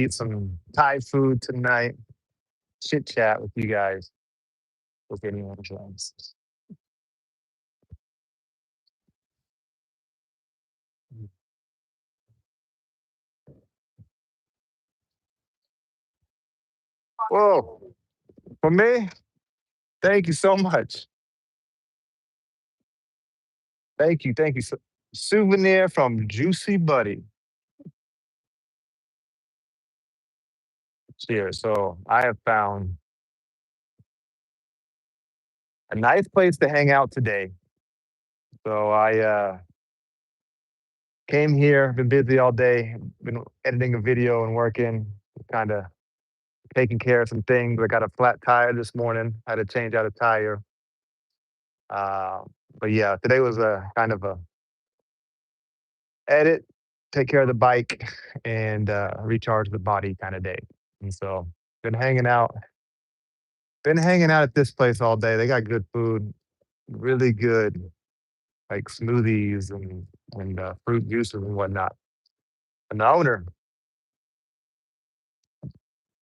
eat some Thai food tonight, chit chat with you guys if anyone joins. Whoa, for me, thank you so much. Thank you, thank you. Souvenir from Juicy Buddy. Cheers. So I have found a nice place to hang out today. So I came here, been busy all day, been editing a video and working, kind of taking care of some things. I got a flat tire this morning, had to change out a tire. Uh, but yeah, today was a kind of a edit, take care of the bike, and recharge the body kind of day. And so been hanging out, been hanging out at this place all day. They got good food, really good like smoothies and fruit juices and whatnot. And the owner,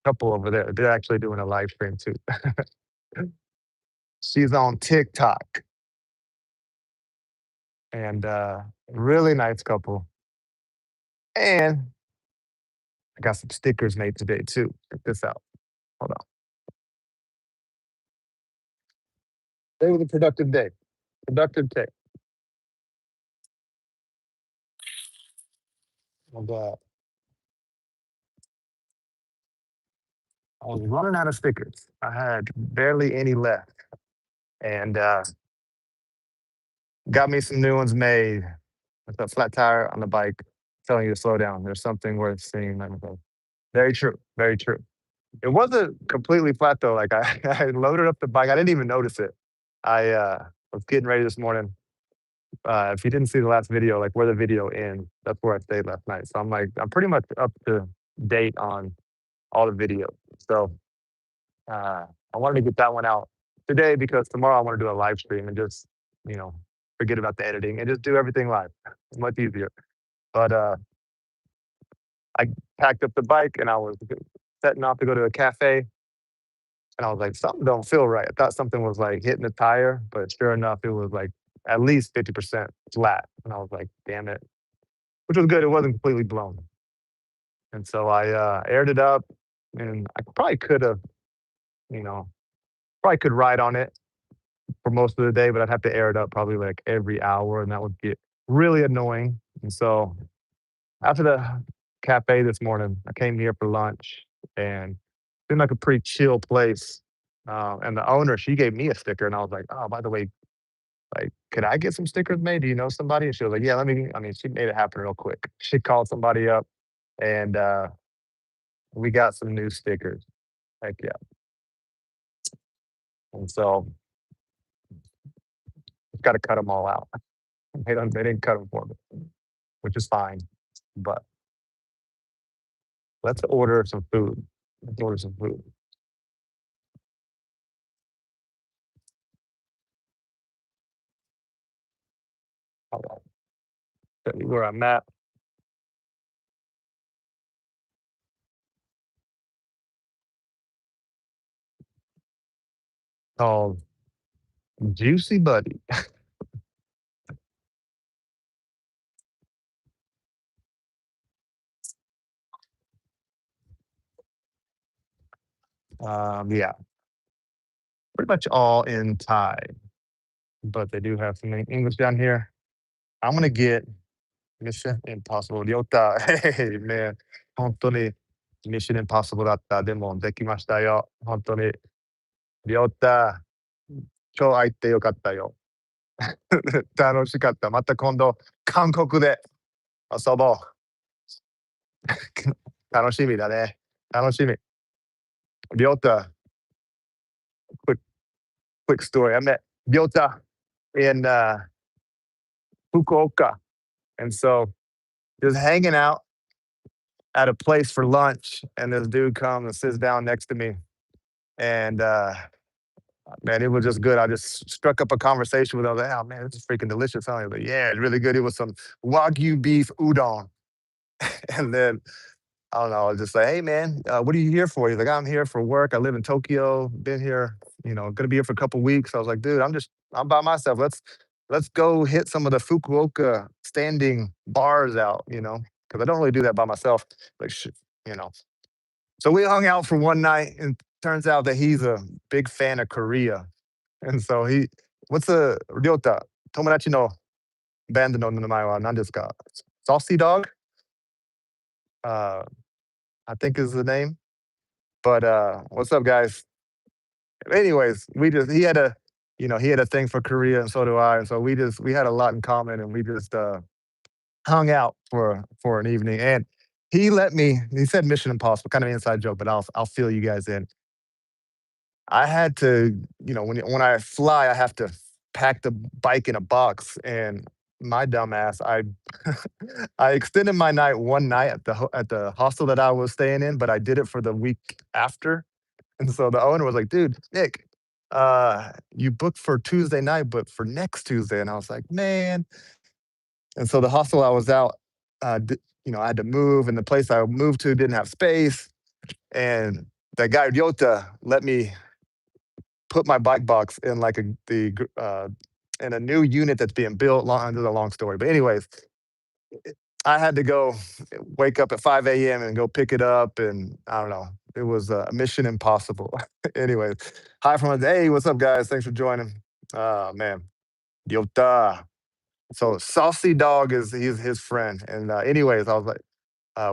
couple over there, they're actually doing a live stream too. She's on TikTok and really nice couple. And I got some stickers made today too. Check this out. Hold on. Today was a productive day. Productive day. And I was running out of stickers. I had barely any left. And got me some new ones made with a flat tire on the bike, telling you to slow down. There's something worth seeing. Let me go. Very true. Very true. It wasn't completely flat though. Like I, I loaded up the bike. I didn't even notice it. I was getting ready this morning. If you didn't see the last video, like where the video ends, that's where I stayed last night. So I'm like, I'm pretty much up to date on all the videos. So I wanted to get that one out today because tomorrow I want to do a live stream and just, you know, forget about the editing and just do everything live. It's much easier. But I packed up the bike and I was setting off to go to a cafe. And I was like, something don't feel right. I thought something was like hitting the tire, but sure enough, it was like at least 50% flat. And I was like, damn it, which was good. It wasn't completely blown. And so I aired it up and I probably could have, you know, probably could ride on it for most of the day, but I'd have to air it up probably like every hour and that would get really annoying. And so after the cafe this morning, I came here for lunch and seemed like a pretty chill place. And the owner, she gave me a sticker, and I was like, "Oh, by the way, like, could I get some stickers made? Do you know somebody?" And she was like, "Yeah, let me." I mean, she made it happen real quick. She called somebody up, and we got some new stickers. Heck yeah! And so got to cut them all out. They don't. They didn't cut them for me, which is fine. But let's order some food. Let's order some food. All right. Tell you where I'm at. Called Juicy Buddy. Yeah, pretty much all in Thai, but they do have some in English down here. I'm gonna get Mission Impossible. Ryota, hey man, 本当に Mission Impossible だった。でもできましたよ。本当に。Ryota、超会ってよかったよ。楽しかった。また今度、韓国で遊ぼう。楽しみだね。楽しみ。Ryota, quick quick story. I met Ryota in Fukuoka. And so just hanging out at a place for lunch, and this dude comes and sits down next to me. And man, it was just good. I just struck up a conversation with him. I was like, oh man, this is freaking delicious. Huh? He was like, yeah, it's really good. It was some Wagyu beef udon. And then I don't know. I was just like, "Hey, man, what are you here for?" He's like, "I'm here for work. I live in Tokyo. Been here, gonna be here for a couple weeks." I was like, "Dude, I'm by myself. Let's go hit some of the Fukuoka standing bars out, because I don't really do that by myself. Like, you know." So we hung out for one night, and turns out that he's a big fan of Korea, and so what's the Ryota Tomodachi no band no namae wa nan desu ka? Saucy Dog, uh, I think is the name. But what's up, guys? Anyways, he had a thing for Korea, and so do I, and so we had a lot in common, and we just hung out for an evening. And he said Mission Impossible, kind of inside joke, but I'll fill you guys in. I had to, when I fly, I have to pack the bike in a box, and my dumbass, I extended my night one night at the hostel that I was staying in, but I did it for the week after. And so the owner was like, "Dude, Nick, you booked for Tuesday night, but for next Tuesday." And I was like, "Man." And so the hostel I was out, I had to move, and the place I moved to didn't have space. And that guy Ryota let me put my bike box in like in a new unit that's being built. This is a long story, but anyways, I had to go wake up at 5 a.m. and go pick it up, and I don't know. It was a mission impossible. Anyways, hi from hey, what's up, guys? Thanks for joining. Man, Yota. So Saucy Dog is he's his friend, and anyways, I was like,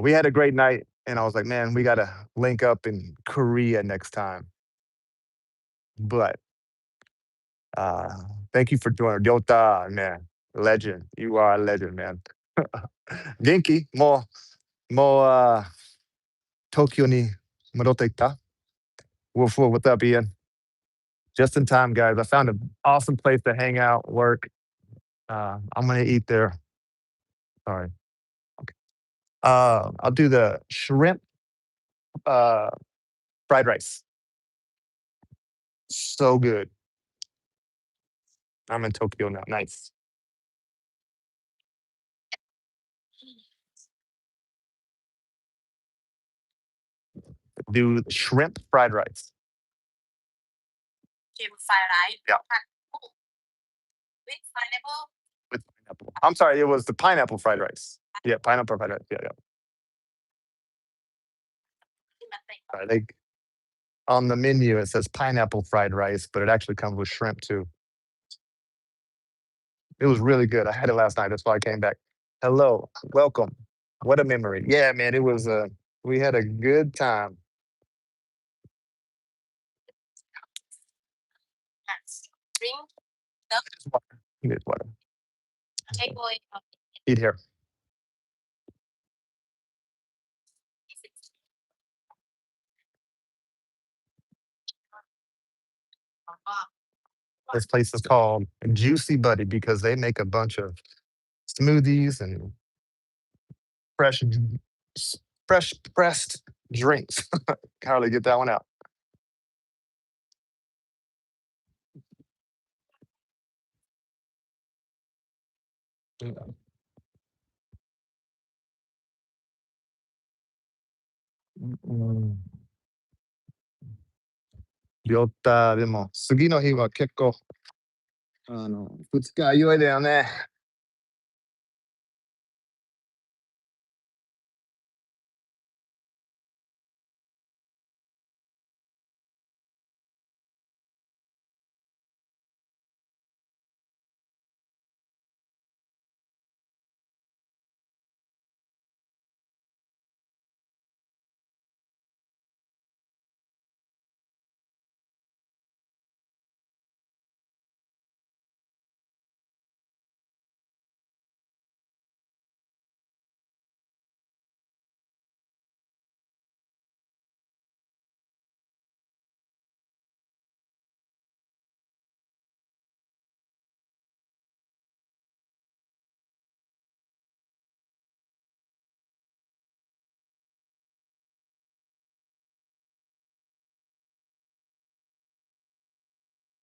we had a great night, and I was like, man, we gotta link up in Korea next time. But uh, thank you for joining, Yota, man, legend. You are a legend, man. Genki, mo Tokyo ni戻って what's up, Ian? Just in time, guys. I found an awesome place to hang out, work. I'm gonna eat there. Sorry. Okay. I'll do the shrimp uh, fried rice. So good. I'm in Tokyo now. Nice. Do shrimp fried rice. Yeah, with pineapple. I'm sorry, it was the pineapple fried rice. Yeah, pineapple fried rice. Yeah, yeah. They on the menu it says pineapple fried rice, but it actually comes with shrimp too. It was really good. I had it last night. That's why I came back. Hello, welcome. What a memory. Yeah, man, it was. We had a good time. Just water. You need water. Eat here. This place is called Juicy Buddy because they make a bunch of smoothies and fresh, fresh pressed drinks. Can hardly get that one out. Mm.酔った。でも、次の日は結構、二日酔いだよね。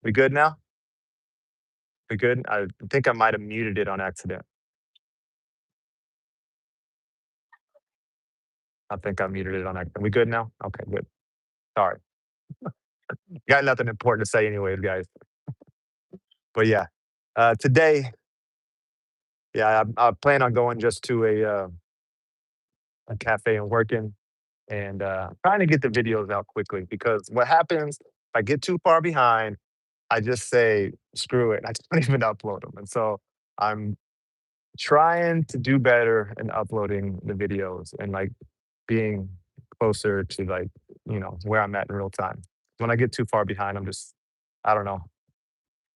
We good now? We good? I think I might have muted it on accident. I think I muted it on accident. We good now? Okay, good. Sorry. Got nothing important to say anyways, guys. But yeah, today, yeah, I plan on going just to a cafe and working and trying to get the videos out quickly because what happens if I get too far behind, I just say screw it. I don't even upload them. And so I'm trying to do better in uploading the videos and like being closer to like, where I'm at in real time. When I get too far behind, I'm just, I don't know.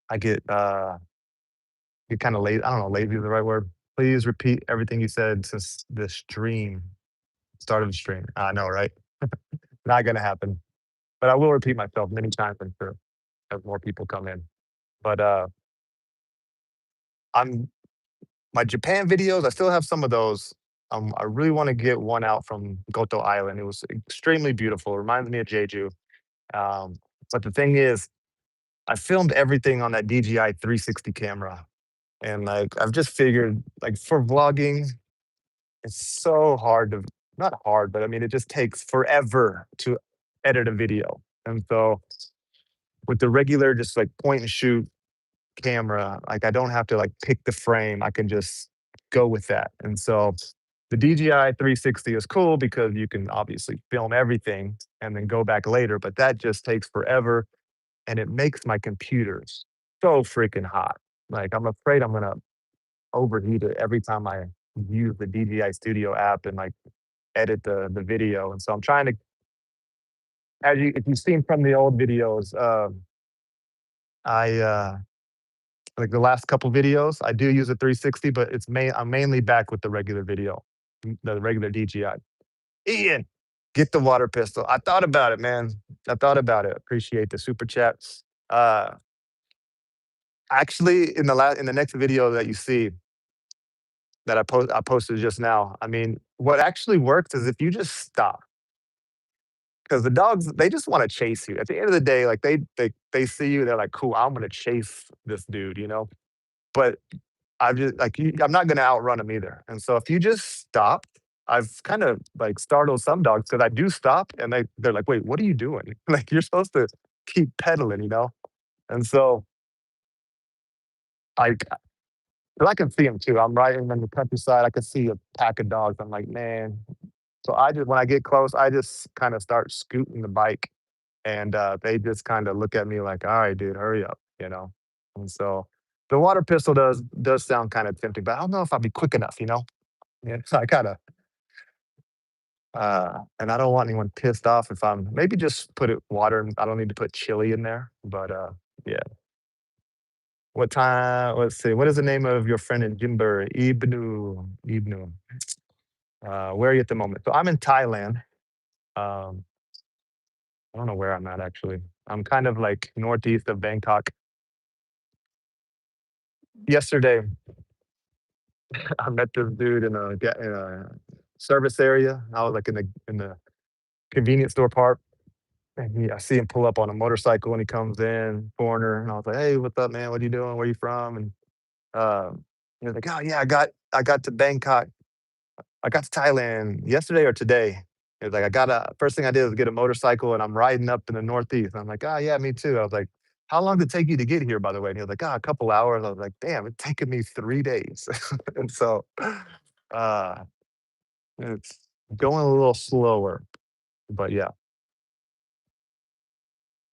I get kind of lazy. I don't know, lazy is the right word. Please repeat everything you said since the stream started the stream. I know, right? Not gonna happen. But I will repeat myself many times, I'm sure, as more people come in. But I'm my Japan videos, I still have some of those. I really want to get one out from Goto Island. It was extremely beautiful. It reminds me of Jeju. Um, but the thing is, I filmed everything on that DJI 360 camera. And like I've just figured like for vlogging, it's so hard to not hard, but I mean it just takes forever to edit a video. And so with the regular just like point and shoot camera, like I don't have to like pick the frame. I can just go with that. And so the DJI 360 is cool because you can obviously film everything and then go back later, but that just takes forever and it makes my computer so freaking hot. Like I'm afraid I'm gonna overheat it every time I use the DJI Studio app and like edit the video. And so I'm trying to, as you if you've seen from the old videos, I like the last couple videos, I do use a 360, but I'm mainly back with the regular video, the regular DJI. Ian, get the water pistol. I thought about it, man. I thought about it. Appreciate the super chats. Uh, actually, in the next video that you see that I posted just now, I mean, what actually works is if you just stop because the dogs they just want to chase you. At the end of the day, like they see you, they're like, cool, I'm gonna chase this dude, you know. But I'm just like I'm not gonna outrun them either. And so if you just stop, I've kind of like startled some dogs because I do stop and they're like, wait, what are you doing? Like you're supposed to keep pedaling, you know? And so I 'cause I can see them too. I'm riding in the countryside. I can see a pack of dogs. I'm like, man. So I just when I get close, I just kind of start scooting the bike, and they just kind of look at me like, all right, dude, hurry up, you know. And so the water pistol does sound kind of tempting, but I don't know if I'll be quick enough, you know. Yeah, so I gotta and I don't want anyone pissed off if I'm maybe just put it water. I don't need to put chili in there, but yeah. What time? Let's see. What is the name of your friend in Jimber? Ibnu. Where are you at the moment? So I'm in Thailand. Um, I don't know where I'm at actually. I'm kind of like northeast of Bangkok. Yesterday, I met this dude in a service area. I was like in the convenience store part. And I see him pull up on a motorcycle and he comes in, foreigner, and I was like, "Hey, what's up, man? What are you doing? Where you from?" And he was like, "Oh yeah, I got to Bangkok. I got to Thailand yesterday or today." He was like, "I got a first thing I did was get a motorcycle and I'm riding up in the Northeast." And I'm like, "Oh yeah, me too." I was like, "How long did it take you to get here, by the way?" And he was like, "Ah, a couple hours." I was like, "Damn, it's taken me 3 days." And so uh, it's going a little slower, but yeah.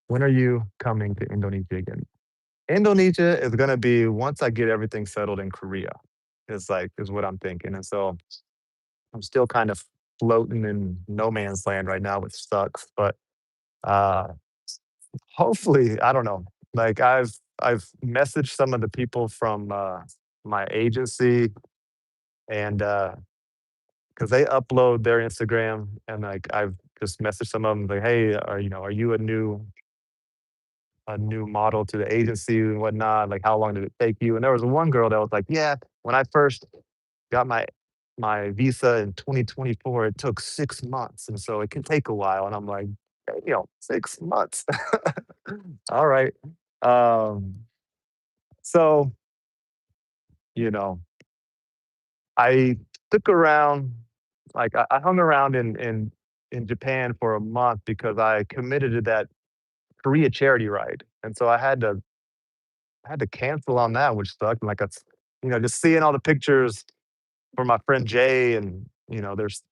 When are you coming to Indonesia again? Indonesia is gonna be once I get everything settled in Korea, is what I'm thinking. And so I'm still kind of floating in no man's land right now, which sucks. But uh hopefully, I don't know. Like I've messaged some of the people from my agency and because they upload their Instagram and like I've just messaged some of them like, hey, are you a new model to the agency and whatnot? Like, how long did it take you? And there was one girl that was like, yeah, when I first got my visa in 2024, it took 6 months, and so it can take a while. And I'm like, damn, 6 months. All right. Um, so you know, I took around. like I hung around in Japan for a month because I committed to that Korea charity ride, and so I had to cancel on that, which sucked. Like it's just seeing all the pictures for my friend Jay, and there's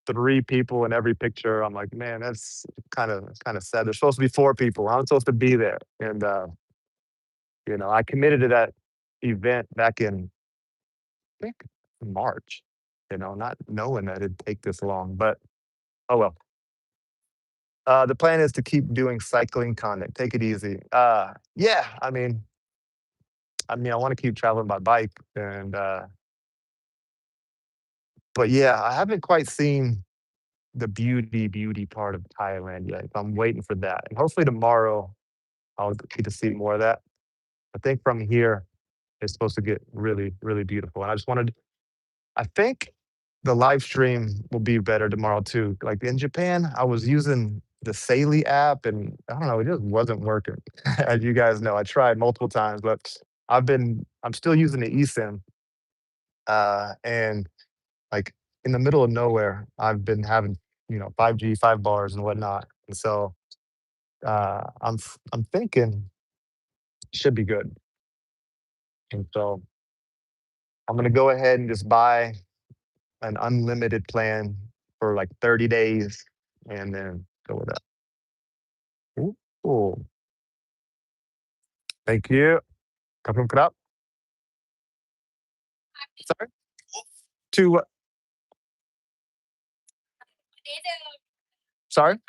3 people in every picture. I'm like, man, that's kind of sad. There's supposed to be 4 people. I'm supposed to be there, and I committed to that event back in I think March. Not knowing that it'd take this long, but oh well. The plan is to keep doing cycling content. Take it easy. Yeah, I want to keep traveling by bike, and but yeah, I haven't quite seen the beauty part of Thailand yet. So I'm waiting for that, and hopefully tomorrow I'll get to see more of that. I think from here it's supposed to get really, really beautiful, and I think the live stream will be better tomorrow too. Like in Japan, I was using the Saily app, and I don't know, it just wasn't working. As you guys know, I tried multiple times, but I'm still using the eSIM, and like in the middle of nowhere, I've been having 5G, 5 bars and whatnot, and so I'm thinking it should be good, and so I'm gonna go ahead and just buy an unlimited plan for like 30 days, and then go with that. Ooh, cool. Thank you. Kapung krap. Sorry. To sorry.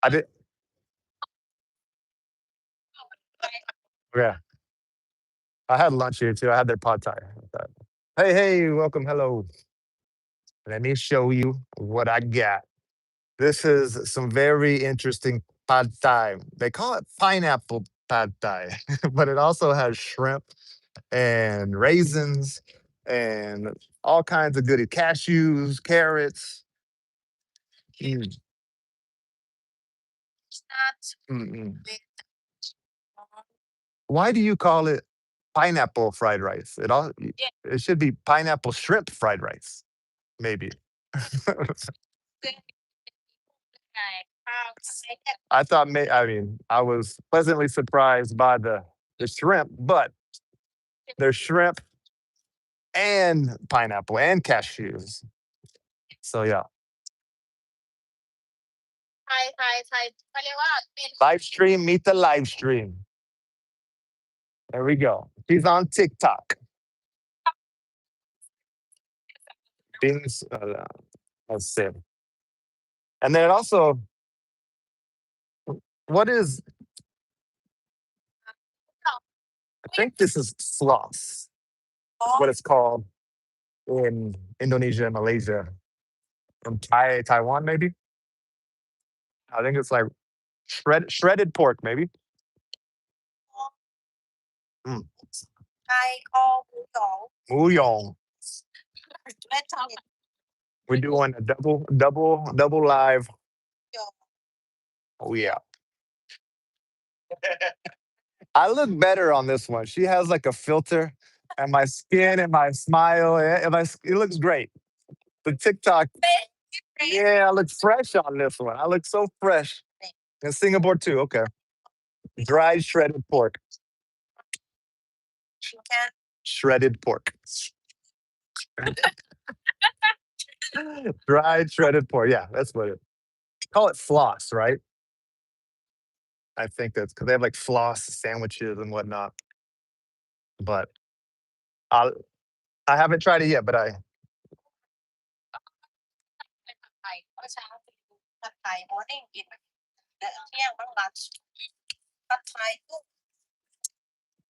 I did. Yeah, I had lunch here too. I had their pad thai. Hey, hey, welcome. Hello. Let me show you what I got. This is some very interesting pad thai. They call it pineapple pad thai, but it also has shrimp and raisins and all kinds of goodies, cashews, carrots. Mm, mm-mm. Why do you call it pineapple fried rice? It should be pineapple shrimp fried rice, maybe. I was pleasantly surprised by the shrimp, but there's shrimp and pineapple and cashews. So yeah, live stream, meet the live stream. There we go. She's on TikTok. Beans, let's see. And then it also, what is? I think this is floss. What it's called in Indonesia and Malaysia, from Taiwan maybe. I think it's like shredded pork maybe. Mm. Muyong. We're doing a double live. Oh yeah. I look better on this one. She has like a filter, and my skin and my smile, it looks great. The TikTok, yeah, I look fresh on this one. I look so fresh. In Singapore too. Okay. Dried shredded pork. Shredded pork. Dried shredded pork. Yeah, that's what it. Call it floss, right? I think that's because they have like floss sandwiches and whatnot. But I I haven't tried it yet, but I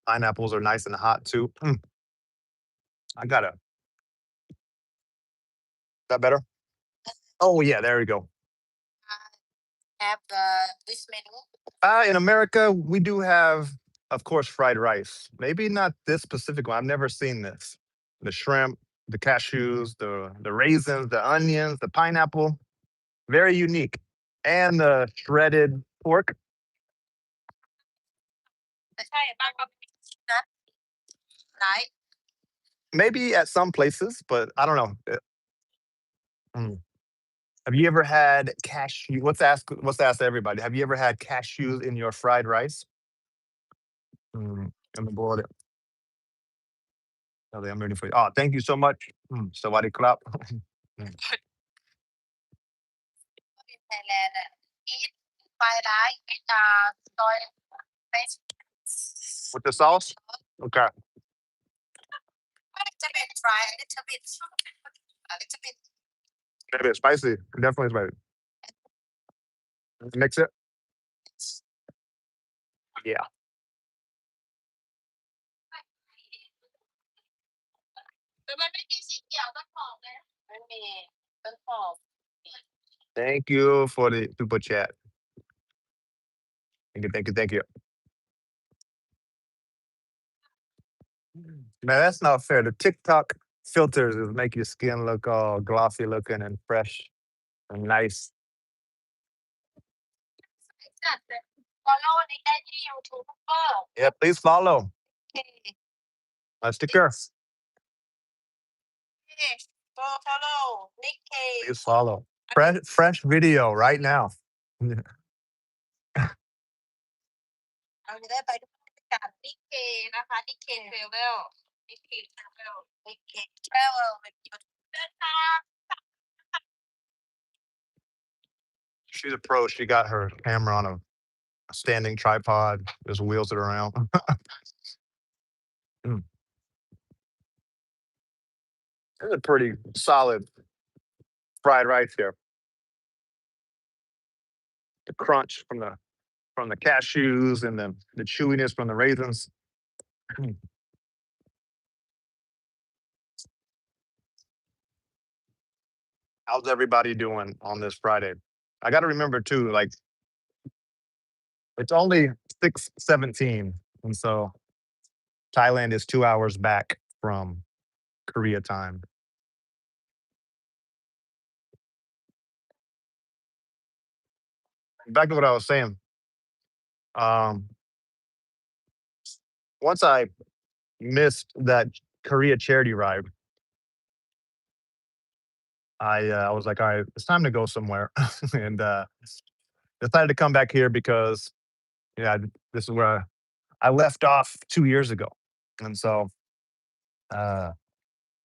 pineapples are nice and hot too. I gotta. That better? Oh yeah, there we go. In America, we do have, of course, fried rice. Maybe not this specific one. I've never seen this. The shrimp, the cashews, the raisins, the onions, the pineapple. Very unique. And the shredded pork. maybe at some places, but I don't know. Mm. Have you ever had cashew? Let's ask everybody. Have you ever had cashews in your fried rice? And the boiled it. Okay, I'm ready for you. Oh, thank you so much. Sawadee krap. Mm. in Thailand eat fried rice with soy paste. With the sauce? Okay. A little bit dry, a little bit. Maybe it's spicy. Definitely spicy. Mix it. Yeah. แต่มันไม่มีสีเขียวต้นหอมเลยไม่มีต้นหอม Thank you for the super chat. Thank you, thank you, thank you. Man, that's not fair. The TikTok filters will make your skin look all glossy looking and fresh and nice. follow ในได้ที่ YouTube ก็ Yeah, please follow. โอเค My sticker. follow Nikkei Please follow. Fresh video right now. เราจะได้ไปด้วยกัน Nikkei นะคะ Nikkei Travel Nikkei Travel with your เดินทาง She's a pro. She got her camera on a standing tripod, just wheels it around. Mm. It's a pretty solid fried rice here. The crunch from the cashews and the chewiness from the raisins. Mm. How's everybody doing on this Friday? I got to remember too, like it's only 6:17, and so Thailand is 2 hours back from Korea time. Back to what I was saying. Um, once I missed that Korea charity ride, I was like, all right, it's time to go somewhere, and decided to come back here because yeah, this is where I left off 2 years ago, and so uh,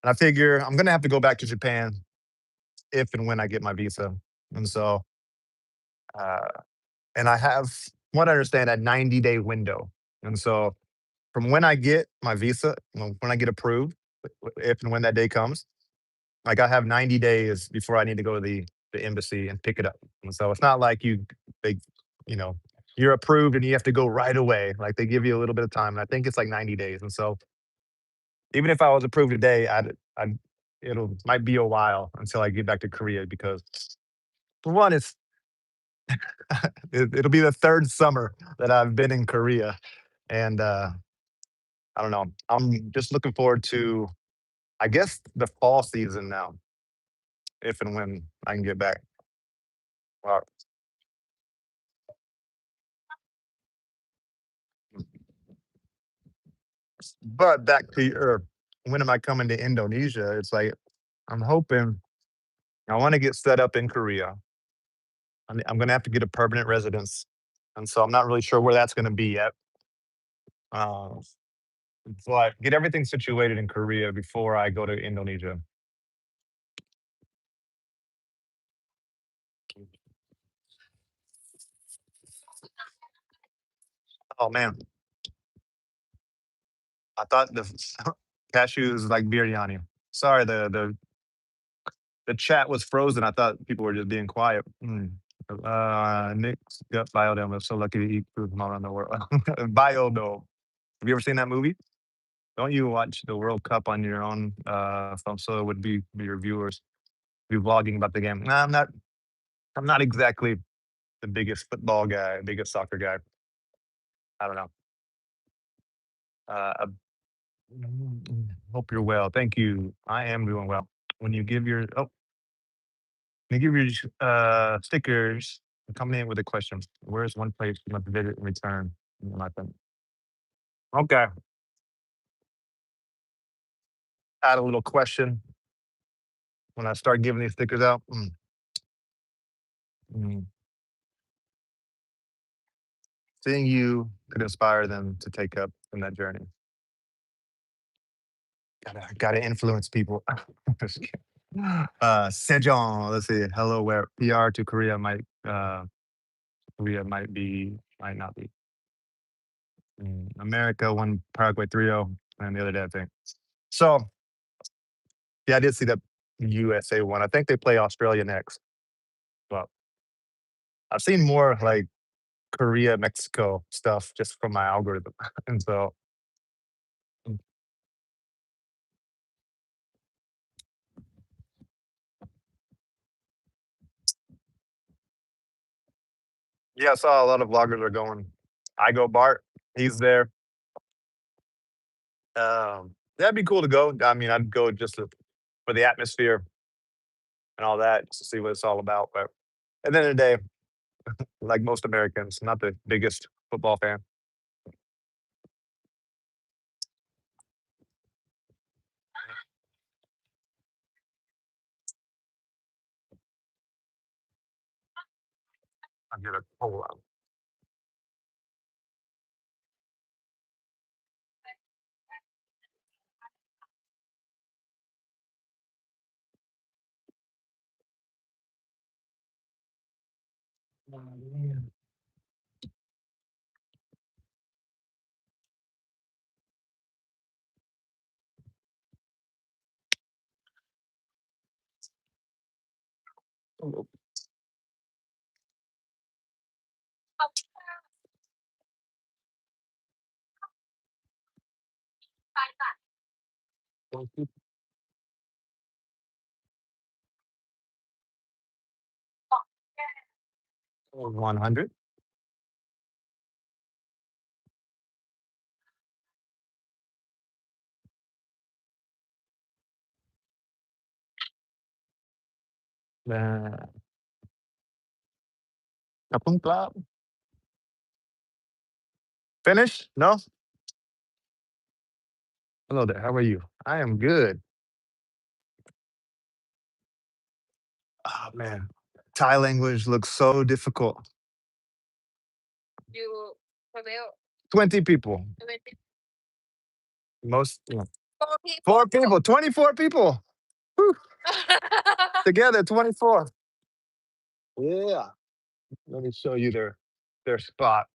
and I figure I'm gonna have to go back to Japan if and when I get my visa, and so uh, and I have, from what I understand, a 90-day window, and so from when I get my visa, when I get approved, if and when that day comes, like I have 90 days before I need to go to the embassy and pick it up. And so it's not like they, you know, you're approved and you have to go right away. Like they give you a little bit of time. And I think it's like 90 days. And so even if I was approved today, I it'll might be a while until I get back to Korea because for one, it'll be the third summer that I've been in Korea. And I don't know. I'm just looking forward to, I guess, the fall season now, if and when I can get back. Wow. But back to your, when am I coming to Indonesia? It's like I'm hoping I want to get set up in Korea. I'm going to have to get a permanent residence, and so I'm not really sure where that's going to be yet. Uh, but get everything situated in Korea before I go to Indonesia. Oh man, I thought the cashews is like biryani. Sorry, the chat was frozen. I thought people were just being quiet. Nick's gut biodome is so lucky to eat food from all around the world. Biodome. Have you ever seen that movie? Don't you watch the World Cup on your own phone? So it would be your viewers be vlogging about the game. Nah, I'm not. I'm not exactly the biggest football guy, biggest soccer guy. I don't know. Uh, hope you're well. Thank you. I am doing well. When you give your when you give your stickers, come in with a question. Where's one place you want to visit and return? Nothing. Okay. add a little question when I start giving these stickers out. Mm. Seeing you could inspire them to take up in that journey. Gotta influence people. Just kidding. Sejong, let's see. Hello, where PR to Korea might not be. America won Paraguay 3-0 and the other day, I think. So yeah, I did see that USA won. I think they play Australia next. But I've seen more like Korea, Mexico stuff just from my algorithm. And so mm, yeah, I saw a lot of vloggers are going. I go Bart, he's there. That'd be cool to go. I mean, I'd go just for the atmosphere and all that, just to see what it's all about. But at the end of the day, like most Americans, not the biggest football fan. I get a whole lot. 100. Kapung Club. Finish? No? Hello there. How are you? I am good. Oh man. Thai language looks so difficult. 20 people. Most yeah. 4 people. 24 people. Whew. Together, 24. Yeah. Let me show you their spot.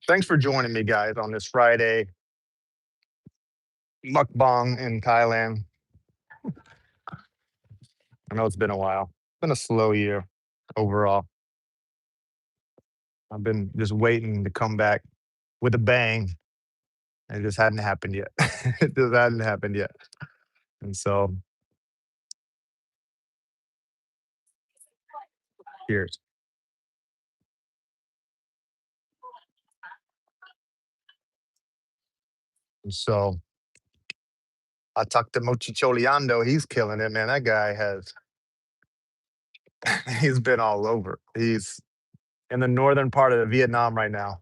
Thanks for joining me, guys, on this Friday mukbang in Thailand. I know it's been a while. It's been a slow year overall. I've been just waiting to come back with a bang. It just hadn't happened yet. It just hadn't happened yet. And so here's. And so I talked to Mochi Choliando. He's killing it, man. That guy has he's been all over. He's in the northern part of Vietnam right now.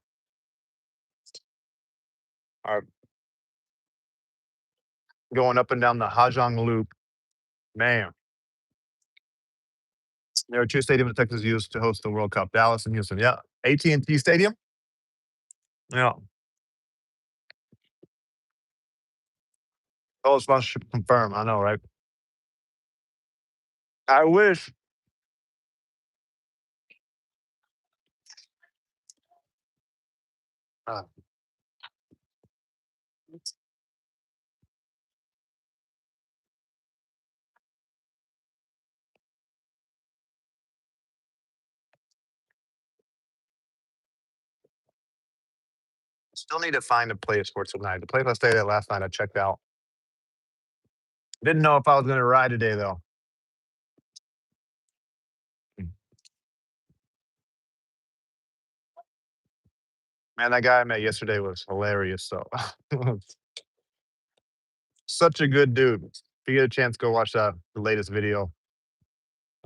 Are going up and down the Ha Giang Loop. Man, there are two stadiums Texas used to host the World Cup: Dallas and Houston. Yeah, AT&T Stadium. Yeah, oh, sponsorship confirmed. I know, right? I wish. Uh, Still need to find a place for tonight. The place I stayed at last night, I checked out. Didn't know if I was going to ride today though. Mm. Man, that guy I met yesterday was hilarious. So Such a good dude. If you get a chance, go watch the latest video.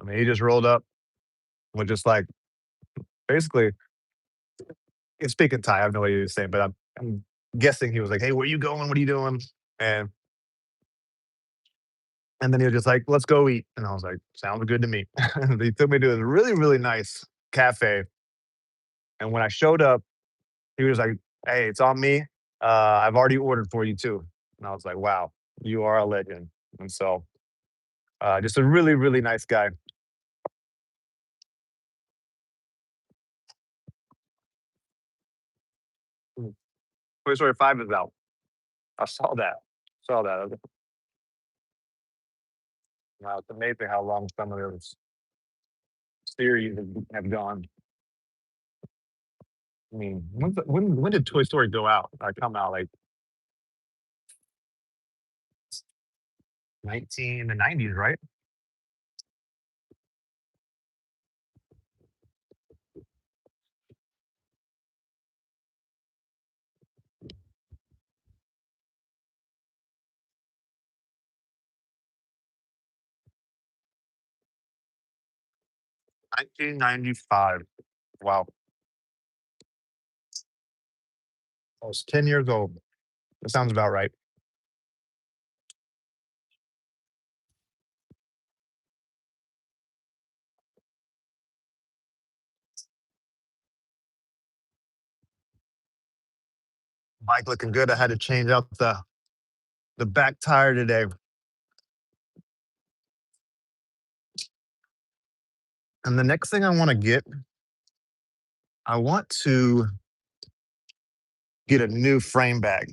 I mean, he just rolled up with just like basically he's speaking Thai. I have no idea what he was saying, but I'm guessing he was like, "Hey, where you going? What are you doing?" And and then he was just like, "Let's go eat." And I was like, "Sounds good to me." He took me to a really, really nice cafe. And when I showed up, he was like, "Hey, it's on me. I've already ordered for you too." And I was like, "Wow, you are a legend." And so, just a really, really nice guy. Mm. Toy Story 5 is out. I saw that. Saw that. Wow, it's amazing how long some of those series have gone. I mean, when did Toy Story go out? Come out like 19 in the 90s, right? 1995. Wow, I was 10 years old. That sounds about right. Bike looking good. I had to change out the back tire today. And the next thing I want to get, I want to get a new frame bag.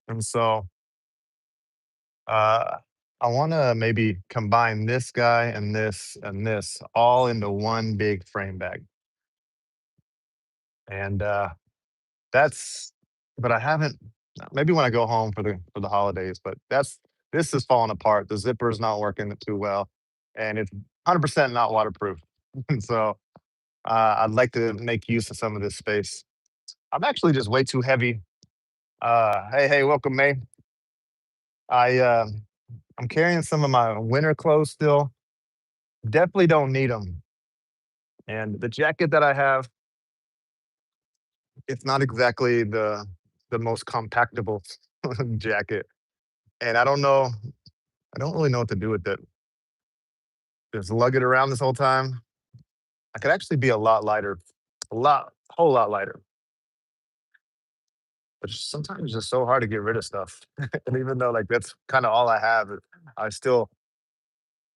And so uh, I want to maybe combine this guy and this all into one big frame bag. And that's, but I haven't, maybe when I go home for the holidays, but this is falling apart. The zipper is not working too well and it's 100% not waterproof. And so I'd like to make use of some of this space. I'm actually just way too heavy. Hey, welcome, May. I I'm carrying some of my winter clothes still. Definitely don't need them. And the jacket that I have, it's not exactly the most compactable jacket. And I don't know, I don't really know what to do with it. Just lug it around this whole time. I could actually be a lot lighter, whole lot lighter. But sometimes it's just so hard to get rid of stuff. And even though like that's kind of all I have, I still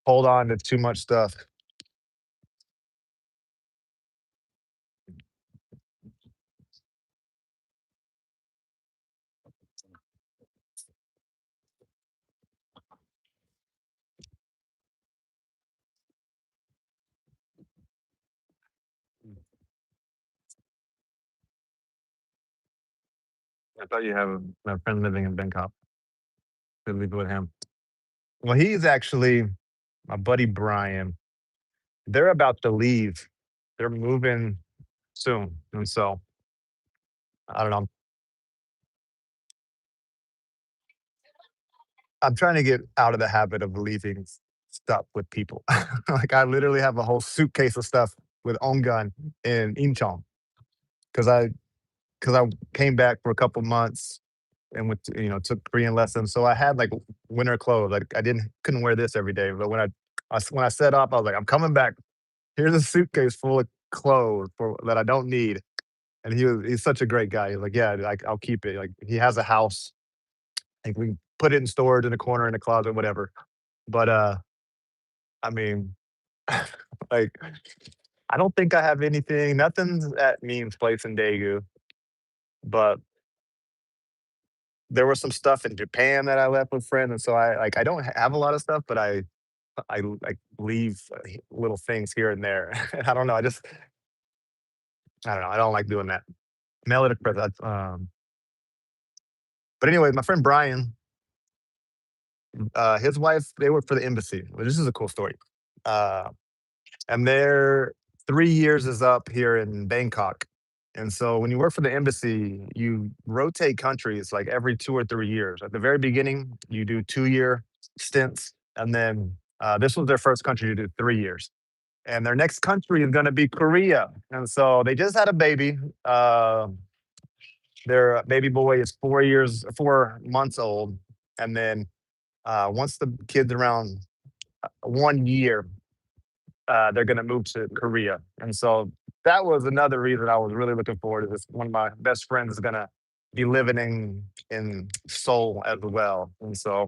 hold on to too much stuff. I thought you have a friend living in Bangkok. Could leave it with him. Well, he's actually my buddy Brian. They're about to leave. They're moving soon, and so I don't know. I'm trying to get out of the habit of leaving stuff with people. Like I literally have a whole suitcase of stuff with Ongun in Incheon because I came back for a couple months and took Korean lessons. So I had like winter clothes. Like I didn't couldn't wear this every day. But when I set off, I was like, I'm coming back. Here's a suitcase full of clothes that I don't need. And he's such a great guy. He's like, yeah, like I'll keep it. Like he has a house. Like we can put it in storage in a corner in a closet, whatever. But I mean, like I don't think I have anything. Nothing's at Mean's place in Daegu, but there was some stuff in Japan that I left with friends, and so I don't have a lot of stuff, but I like leave little things here and there. And I don't know. I don't know. I don't like doing that. Mail it across. But anyway, my friend Brian, his wife, they work for the embassy. Well, this is a cool story. Uh, and their 3 years is up here in Bangkok, And so when you work for the embassy, you rotate countries like every 2 or 3 years. At the very beginning, you do 2 year stints. And then this was their first country to do 3 years. And their next country is going to be Korea. And so they just had a baby. Their baby boy is 4 years, 4 months old. And then once the kid's around 1 year, they're going to move to Korea. And so that was another reason I was really looking forward to this. One of my best friends is going to be living in Seoul as well. And so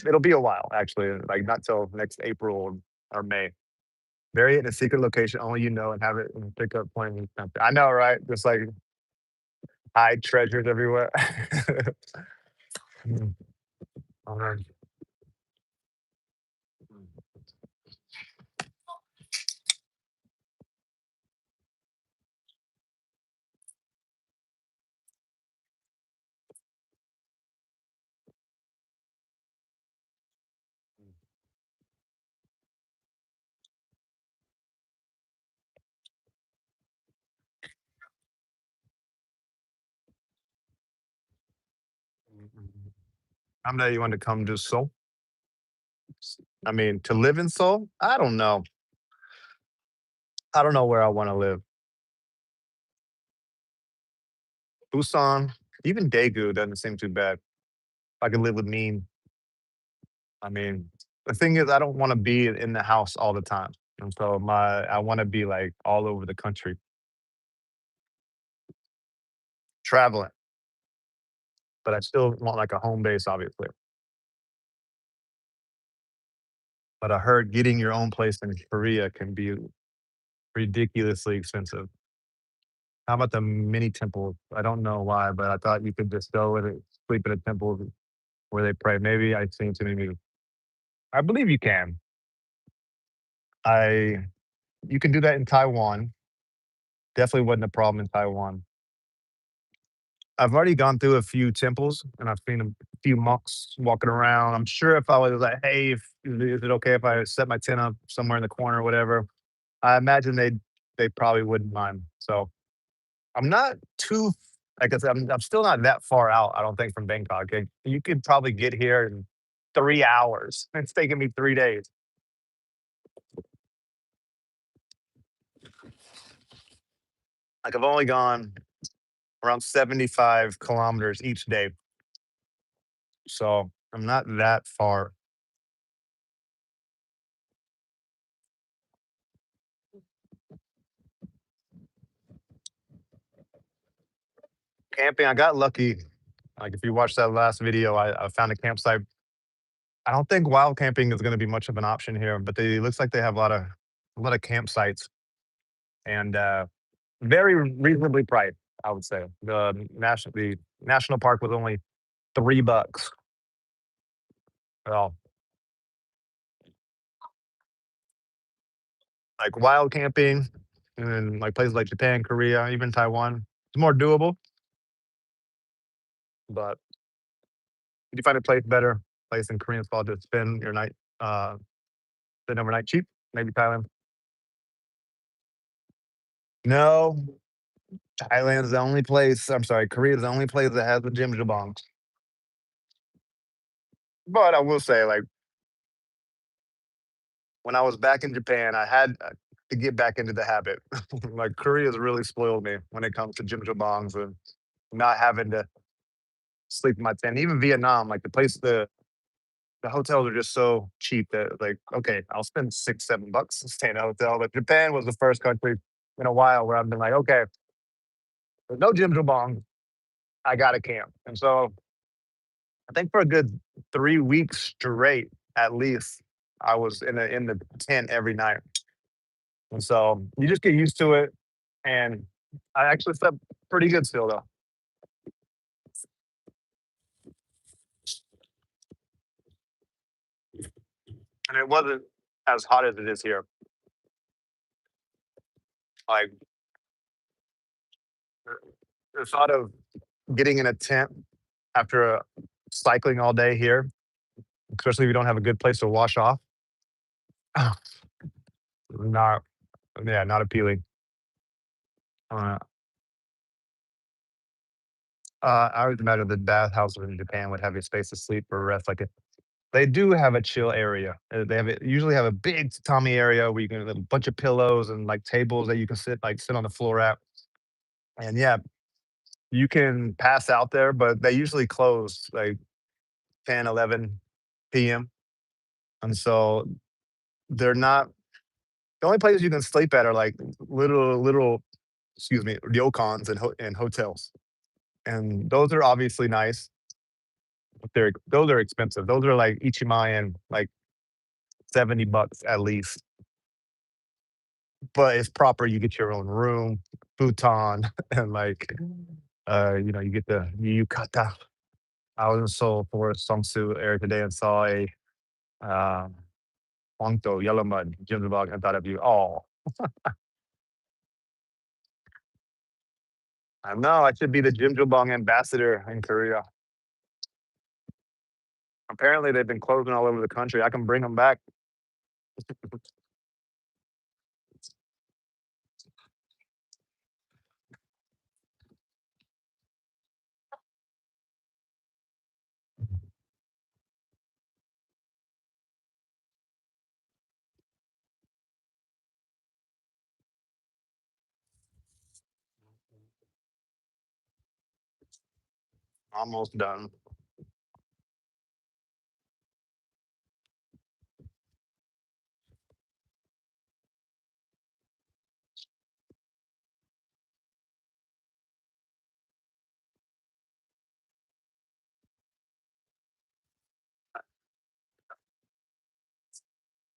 it'll be a while, actually, like not till next April or May. Bury it in a secret location, only you know, and have it in a pickup point. I know, right? Just like hide treasures everywhere. Mm, alright. Someday you want to come to Seoul? I mean, to live in Seoul? I don't know. I don't know where I want to live. Busan, even Daegu doesn't seem too bad. I could live with Mean. I mean, the thing is, I don't want to be in the house all the time, and so I want to be like all over the country traveling, but I still want like a home base, obviously. But I heard getting your own place in Korea can be ridiculously expensive. How about the mini temples? I don't know why, but I thought you could just go and sleep in a temple where they pray. Maybe I've seen too many. I believe you can. I You can do that in Taiwan. Definitely wasn't a problem in Taiwan. I've already gone through a few temples and I've seen a few monks walking around. I'm sure if I was like, "Hey, is it okay if I set my tent up somewhere in the corner or whatever?" I imagine they probably wouldn't mind. So I'm not too like I said, I'm still not that far out, I don't think, from Bangkok. You could probably get here in 3 hours. It's taking me 3 days. Like, I've only gone around 75 kilometers each day, so I'm not that far. Camping, I got lucky. Like, if you watched that last video, I found a campsite. I don't think wild camping is gonna be much of an option here, but they it looks like they have a lot of campsites and, very reasonably priced, I would say. The national park was only $3. Well, like wild camping in like places like Japan, Korea, even Taiwan, it's more doable. But if you find a place in Korean spot to spend overnight cheap, maybe Thailand. No, Thailand is the only place. I'm sorry, Korea is the only place that has the Jim Jabongs. But I will say, like when I was back in Japan, I had to get back into the habit. Like Korea has really spoiled me when it comes to Jim Jabongs and not having to sleep in my tent. Even Vietnam, like the hotels are just so cheap that like, okay, I'll spend 6, $7 to stay in a hotel. But Japan was the first country in a while where I've been like, okay, there's no Jim Jabong, I got to camp. And so I think for a good 3 weeks straight, at least, I was in the tent every night. And so you just get used to it. And I actually slept pretty good still though. And it wasn't as hot as it is here. Like the thought of getting in a tent after cycling all day here, especially if you don't have a good place to wash off, not, yeah, not appealing. I would imagine the bathhouses in Japan would have a space to sleep or rest. Like they do have a chill area. They have usually have a big tatami area where you can have a bunch of pillows and like tables that you can sit on the floor at. And yeah, you can pass out there, but they usually close like 10, 11 p.m. And so they're not the only places you can sleep at are like little excuse me, ryokans and hotels. And those are obviously nice, but those are expensive. Those are like Ichimayan, like $70 at least. But it's proper. You get your own room, futon, and like you get the yukata. I was in Seoul for Songsu area today and saw a um Hwangto yellow mud Jimjilbog and thought of you. Oh, I know I should be the Jimjilbong ambassador in Korea. Apparently, they've been closing all over the country. I can bring them back. Almost done.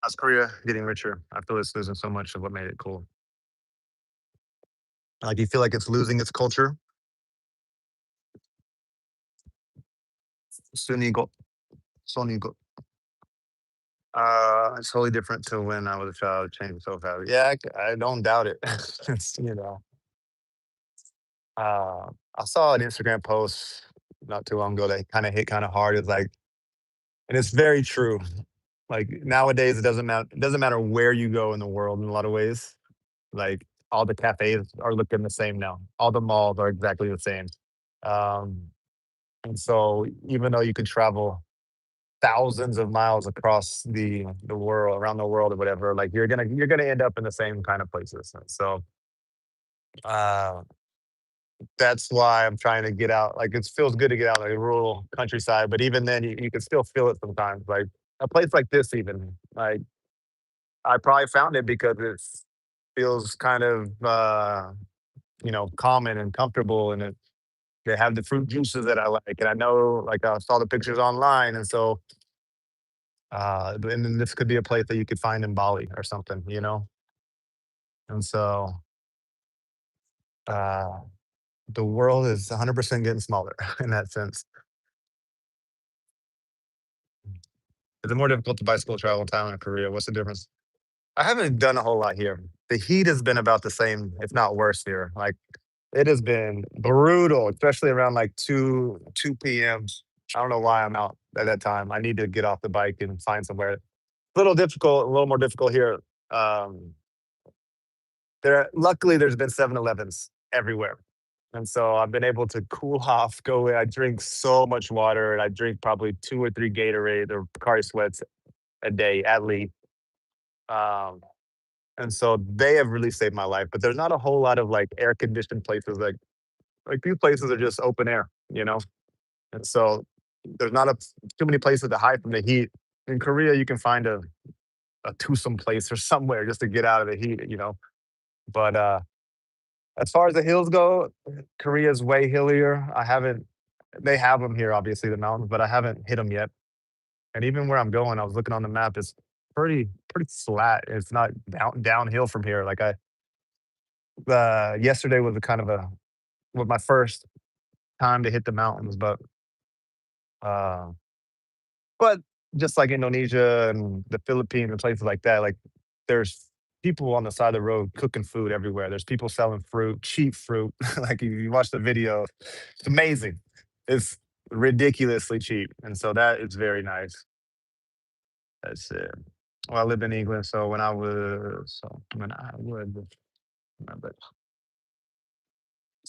How's Korea getting richer? I feel it's losing so much of what made it cool. Like, do you feel like it's losing its culture? Sunigo, Sonigo. It's totally different to when I was a child. It changed so fast. Yeah, I don't doubt it. I saw an Instagram post not too long ago that kind of hit kind of hard. It's like, and it's very true. Like nowadays, it doesn't matter where you go in the world. In a lot of ways, like all the cafes are looking the same now. All the malls are exactly the same. Um, and so, even though you could travel thousands of miles across the world, around the world, or whatever, like you're gonna end up in the same kind of places. So, uh, that's why I'm trying to get out. Like it feels good to get out like rural countryside, but even then, you can still feel it sometimes. Like a place like this, even like I probably found it because it feels kind of common and comfortable, and they have the fruit juices that I like, and I know like I saw the pictures online, and so and then this could be a place that you could find in Bali or something. And so uh, the world is 100% getting smaller in that sense. Is it more difficult to bicycle travel in Thailand or Korea? What's the difference? I haven't done a whole lot here. The heat has been about the same, if not worse here. Like it has been brutal, especially around like 2 p.m. I don't know why I'm out at that time. I need to get off the bike and find somewhere. A little difficult, a little more difficult here. Um, luckily there's been 7-Elevens everywhere. And so I've been able to cool off, go away. I drink so much water and I drink probably 2 or 3 Gatorade or Pocari Sweats a day at least. Um, and so they have really saved my life. But there's not a whole lot of like air conditioned places. Like these places are just open air. And so there's not too many places to hide from the heat. In Korea, you can find a twosome place or somewhere just to get out of the heat. But as far as the hills go, Korea is way hillier. I haven't They have them here, obviously, the mountains, but I haven't hit them yet. And even where I'm going, I was looking on the map, it's pretty flat. It's not downhill from here. Like yesterday was a kind of a was my first time to hit the mountains, uh, but just like Indonesia and the Philippines and places like that, like there's people on the side of the road cooking food everywhere. There's people selling fruit, cheap fruit. Like you watch the video, it's amazing. It's ridiculously cheap, and so that is very nice. That's it. Well, I lived in England, so when I was remember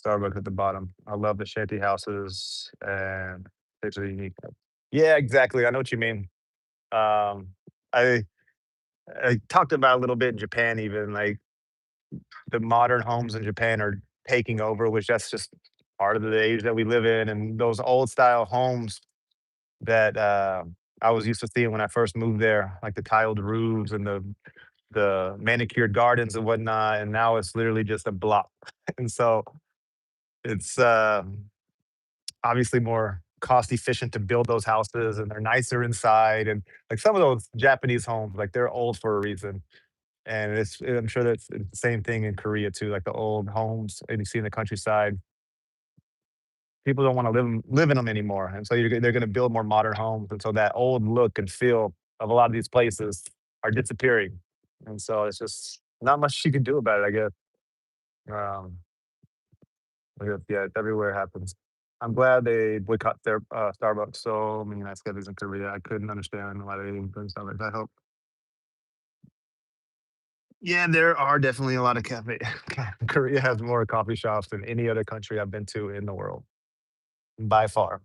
Starbucks at the bottom. I love the shanty houses and it's a unique. Yeah, exactly. I know what you mean. Um, I I talked about a little bit in Japan even, like, the modern homes in Japan are taking over, which that's just part of the age that we live in, and those old style homes that, I was used to seeing when I first moved there, like the tiled roofs and the manicured gardens and whatnot, and now it's literally just a block. And so it's, obviously more cost efficient to build those houses, and they're nicer inside, and, like, some of those Japanese homes, like, they're old for a reason. And I'm sure that's the same thing in Korea too, like the old homes and you see in the countryside, people don't wanna live in them anymore, and so they're gonna build more modern homes, and so that old look and feel of a lot of these places are disappearing, and so it's just not much you can do about it, I guess. Um, I guess, yeah, it's everywhere it happens. I'm glad they boycott their, Starbucks so many nice cafes in Korea. I couldn't understand why they didn't bring Starbucks. I hope. Yeah, there are definitely a lot of cafe Korea has more coffee shops than any other country I've been to in the world, by far.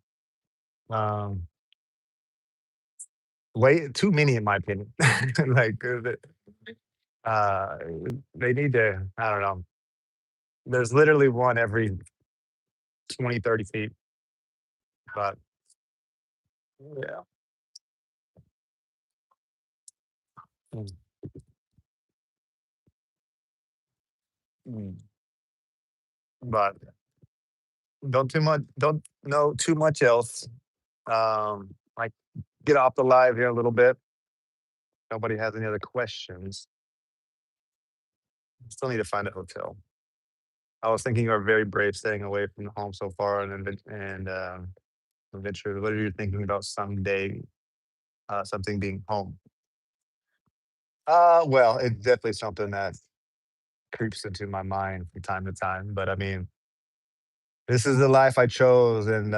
Um, way too many in my opinion. Like, uh, they need to I don't know. There's literally one every 20, 30 feet, but yeah. Mm, mm. But don't know too much else. Like, get off the live here a little bit. Nobody has any other questions. Still need to find a hotel. I was thinking you are very brave staying away from the home so far and adventure. What are you thinking about someday, something being home? Well, it's definitely something that creeps into my mind from time to time. But I mean, this is the life I chose, and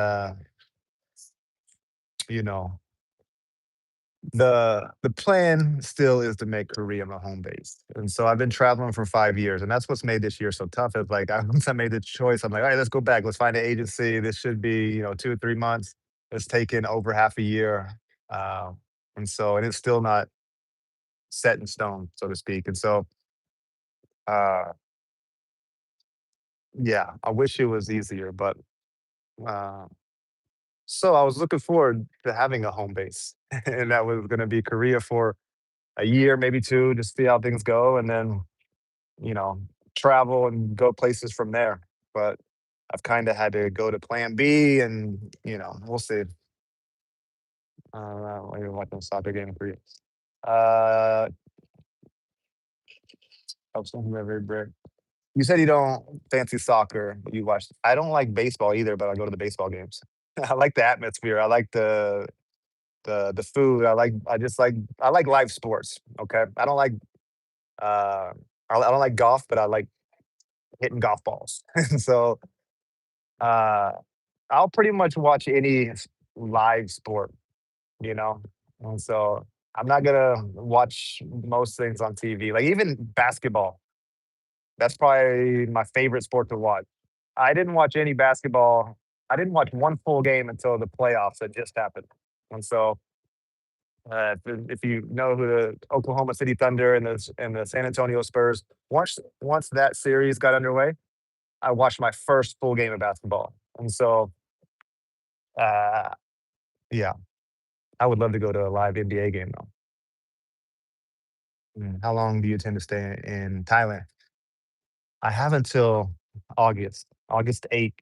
you know, the plan still is to make Korea my home base. And so I've been traveling for 5 years, and that's what's made this year so tough. It's like once I made the choice, I'm like, all right, let's go back. Let's find an agency. This should be, 2 or 3 months. It's taken over half a year. Uh, and it's still not set in stone, so to speak. And so uh yeah, I wish it was easier, but uh so I was looking forward to having a home base. And that was gonna be Korea for a year, maybe two, just see how things go, and then you know, travel and go places from there. But I've kind of had to go to plan B and, we'll see. Maybe watching a soccer game for you. Uh, I was thinking about very brick. You said you don't fancy soccer, but you watch. I don't like baseball either, but I go to the baseball games. I like the atmosphere. I like the food. I like live sports. Okay, I don't like I don't like golf, but I like hitting golf balls. And so uh I'll pretty much watch any live sport, you know? And so I'm not gonna watch most things on TV, like even basketball. That's probably my favorite sport to watch. I didn't watch any basketball. I didn't watch one full game until the playoffs that just happened. And so, if you know who the Oklahoma City Thunder and the San Antonio Spurs, once that series got underway, I watched my first full game of basketball. And so, uh, yeah, I would love to go to a live NBA game though. How long do you tend to stay in Thailand? I have until August 8th,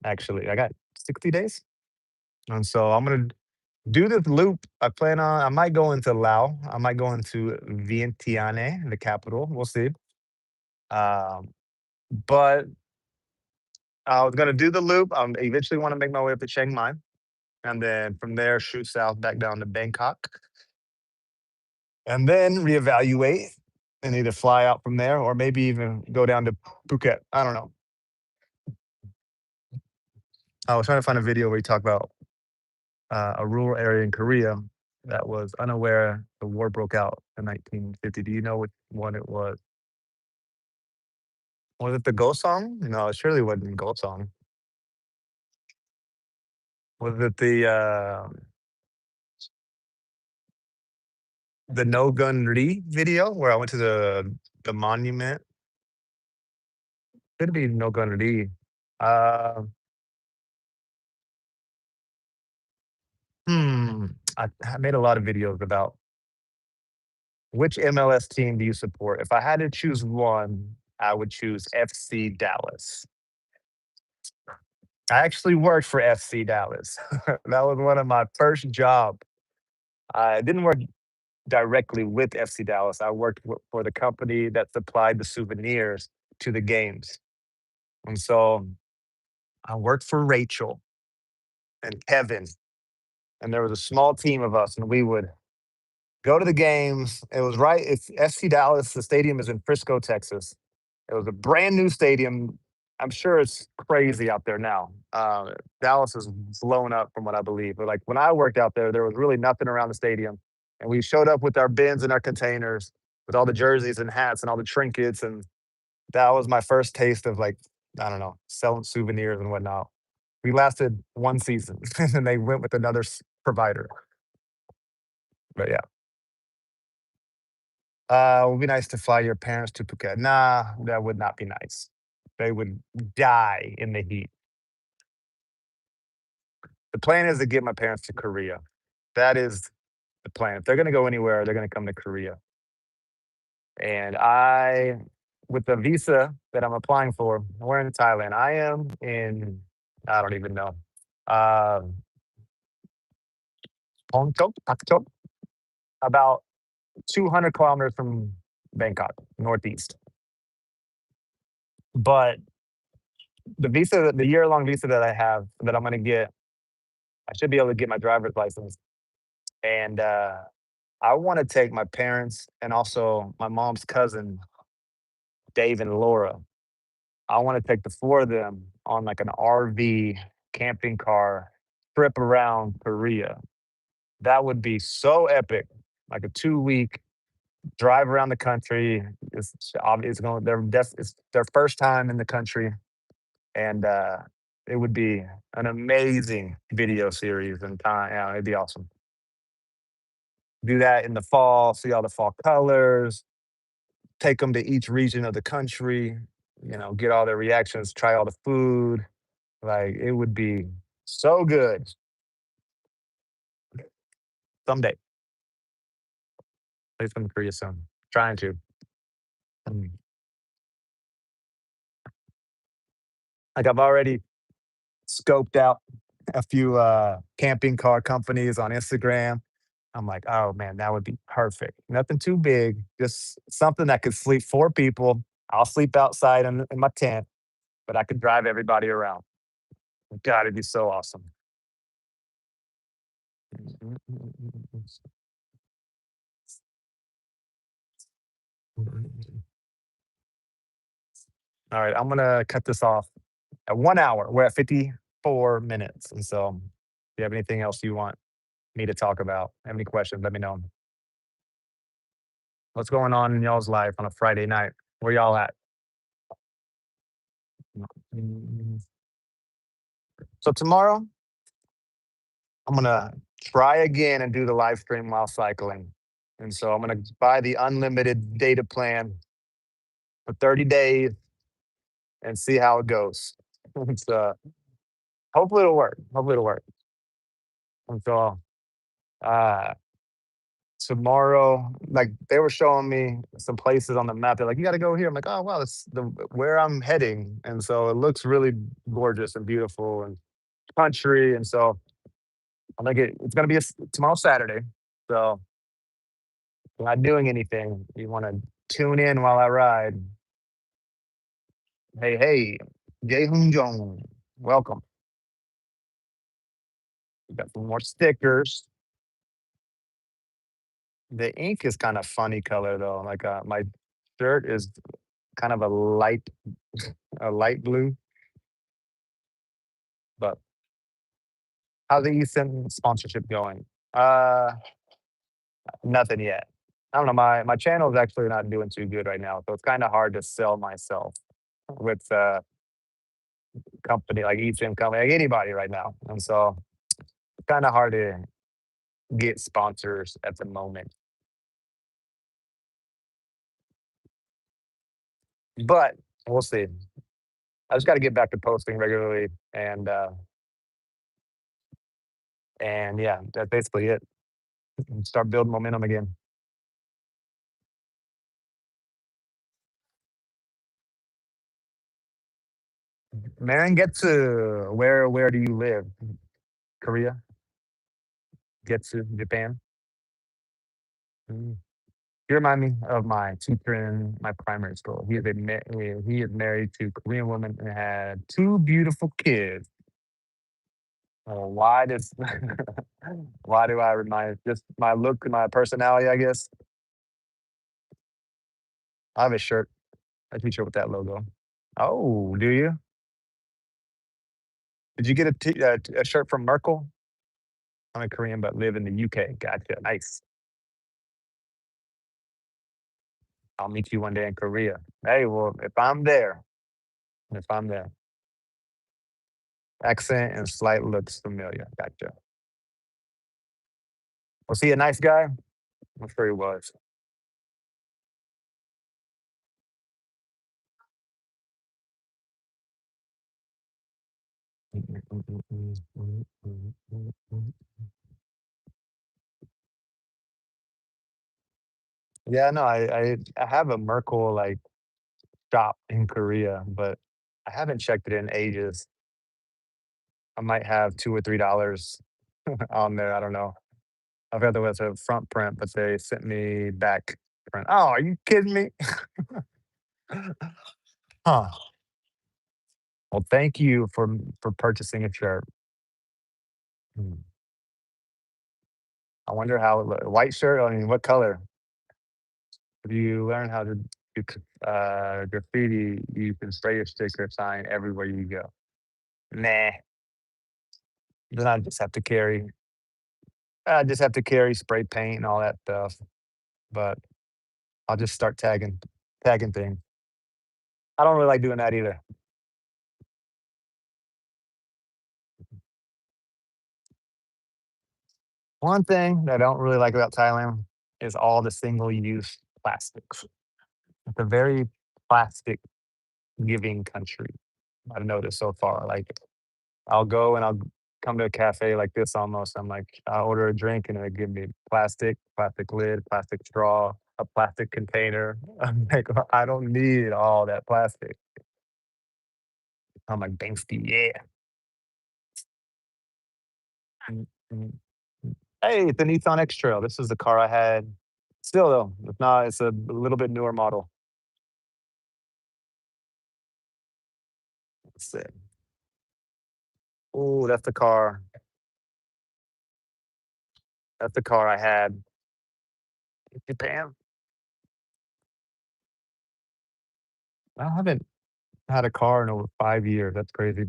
actually. I got 60 days. And so I'm gonna do this loop. I might go into Laos. I might go into Vientiane, the capital. We'll see. Um, but I was gonna do the loop. Eventually want to make my way up to Chiang Mai, and then from there shoot south back down to Bangkok, and then reevaluate and either fly out from there or maybe even go down to Phuket. I don't know. I was trying to find a video where you talk about a rural area in Korea that was unaware the war broke out in 1950. Do you know which one it was? Was it the Go song? No, it surely wasn't Go song. Was it the No Gun Ri video where I went to the monument? Could be No Gun Ri. Uh, hmm. I made a lot of videos about which MLS team do you support? If I had to choose one, I would choose FC Dallas. I actually worked for FC Dallas. That was one of my first job. I didn't work directly with FC Dallas. I worked for the company that supplied the souvenirs to the games. And so I worked for Rachel and Kevin, and there was a small team of us, and we would go to the games. It was right, it's FC Dallas. The stadium is in Frisco, Texas. It was a brand new stadium. I'm sure it's crazy out there now. Dallas is blown up from what I believe. But like when I worked out there, there was really nothing around the stadium. And we showed up with our bins and our containers with all the jerseys and hats and all the trinkets. And that was my first taste of like, I don't know, selling souvenirs and whatnot. We lasted one season and then they went with another provider. But yeah. It would be nice to fly your parents to Phuket. Nah, that would not be nice. They would die in the heat. The plan is to get my parents to Korea. That is the plan. If they're gonna go anywhere, they're gonna come to Korea. And with the visa that I'm applying for, we're in Thailand. I am in, I don't even know, uh, Pongchok, Pakchok, about 200 kilometers from Bangkok, northeast. But the year-long visa that I have that I'm gonna get, I should be able to get my driver's license. And I want to take my parents and also my mom's cousin, Dave and Laura. I want to take the four of them on like an RV camping car trip around Korea. That would be so epic. Like a 2 week drive around the country. It's going. It's their first time in the country, and it would be an amazing video series and time. Yeah, it'd be awesome. Do that in the fall. See all the fall colors. Take them to each region of the country, get all their reactions, try all the food. Like, it would be so good someday. Please come to Korea soon. Trying to. Mm. Like, I've already scoped out a few camping car companies on Instagram. I'm like, oh man, that would be perfect. Nothing too big, just something that could sleep four people. I'll sleep outside in my tent, but I could drive everybody around. God, it'd be so awesome. Mm, mm, mm, mm, mm, mm, mm. All right, I'm gonna cut this off at 1 hour. We're at 54 minutes. And so, if you have anything else you want me to talk about, have any questions, let me know. What's going on in y'all's life on a Friday night? Where y'all at? Mm, So, tomorrow, I'm gonna try again and do the live stream while cycling. And so, I'm gonna buy the unlimited data plan for 30 days and see how it goes. It's, hopefully, it'll work. Hopefully, it'll work. And so, uh, tomorrow, like they were showing me some places on the map. They're like, you got to go here. I'm like, oh wow, that's the where I'm heading, and so it looks really gorgeous and beautiful and country. And so I'm like, it's gonna be tomorrow Saturday. So if you're not doing anything, you want to tune in while I ride. Hey, hey, Jae Hoon Jong, welcome. We got some more stickers. The ink is kind of funny color though. Like my shirt is kind of a light blue. But how's the Easton sponsorship going? Uh, Nothing yet. I don't know. My channel is actually not doing too good right now, so it's kind of hard to sell myself. with company like eSIM company, like anybody right now. And so it's kind of hard to get sponsors at the moment. But we'll see. I just got to get back to posting regularly, and yeah, that's basically it. And start building momentum again. Man, get to where do you live? Korea? Get to Japan? Mm. You remind me of my teacher in my primary school. He is married to a Korean woman and had two beautiful kids. Why does why do I remind just my look and my personality, I guess? I have a shirt, a t-shirt with that logo. Oh, do you? Did you get a shirt from Merkel? I'm a Korean, but live in the UK. Gotcha. Nice. I'll meet you one day in Korea. Hey, well, if I'm there, accent and slight looks familiar. Gotcha. Was he a nice guy? I'm sure he was. Yeah, no, I have a Merkel like shop in Korea, but I haven't checked it in ages. I might have $2 or $3 on there. I don't know. I've got the a front print, but they sent me back print. Oh, are you kidding me? Huh. Well, thank you for purchasing a shirt. Hmm. I wonder how it look. White shirt. I mean, what color? If you learn how to do graffiti, you can spray your sticker sign everywhere you go. Nah, then I just have to carry spray paint and all that stuff. But I'll just start tagging things. I don't really like doing that either. One thing that I don't really like about Thailand is all the single-use plastics. It's a very plastic giving country. I've noticed so far. Like I'll go and I'll come to a cafe like this almost. I'm like, I'll order a drink and they give me plastic lid, plastic straw, a plastic container. I'm like, I don't need all that plastic. I'm like, gangsta, yeah. Mm, mm, mm. Hey, it's a Nissan X-Trail. This is the car I had. Still though, it's not. It's a little bit newer model. Let's see. Oh, that's the car. That's the car I had in Japan. I haven't had a car in over 5 years. That's crazy.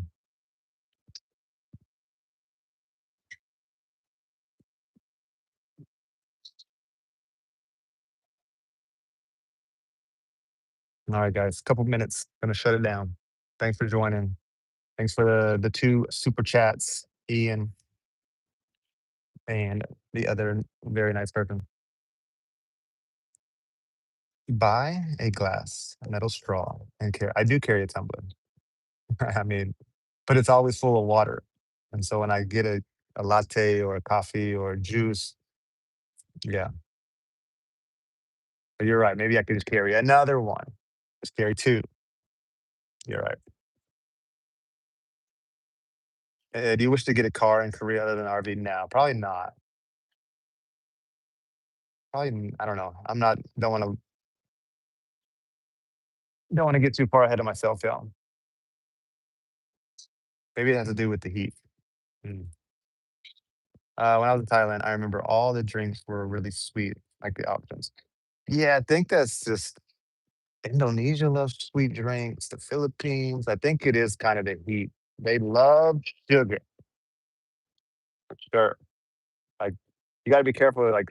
All right, guys, couple minutes. Gonna shut it down. Thanks for joining. Thanks for the two super chats, Ian and the other very nice person. Buy a glass, a metal straw, and carry. I do carry a tumbler. I mean, but it's always full of water. And so when I get a latte or a coffee or a juice, yeah, but you're right. Maybe I could just carry another one. Just carry two. You're right. Do you wish to get a car in Korea other than RV? No, probably not. I don't know. I'm not. Don't want to get too far ahead of myself. Yeah. Maybe it has to do with the heat. Mm. When I was in Thailand, I remember all the drinks were really sweet, like the options. Yeah, I think that's just Indonesia loves sweet drinks. The Philippines, I think it is kind of the heat. They love sugar, for sure. Like you got to be careful. Like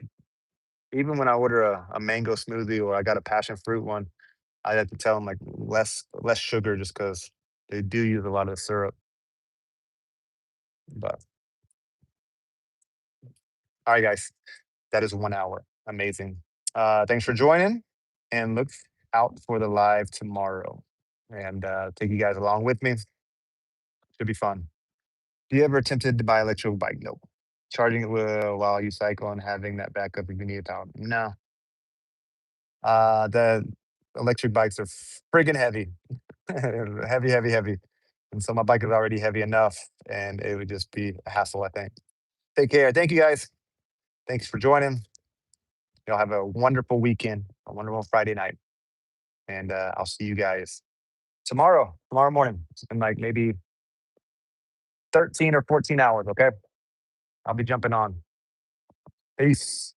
even when I order a mango smoothie or I got a passion fruit one, I have to tell them like less sugar just because they do use a lot of syrup. But all right, guys, that is 1 hour. Amazing. Thanks for joining, and look out for the live tomorrow. And take you guys along with me. Should be fun. Do you ever attempted to buy electric bike? Nope. Charging it while you cycle and having that backup if you need power. No. The electric bikes are friggin' heavy. Heavy, heavy, heavy. And so my bike is already heavy enough, and it would just be a hassle, I think. Take care. Thank you guys. Thanks for joining. Y'all have a wonderful weekend, a wonderful Friday night. And I'll see you guys tomorrow morning, in like maybe 13 or 14 hours. Okay. I'll be jumping on. Peace.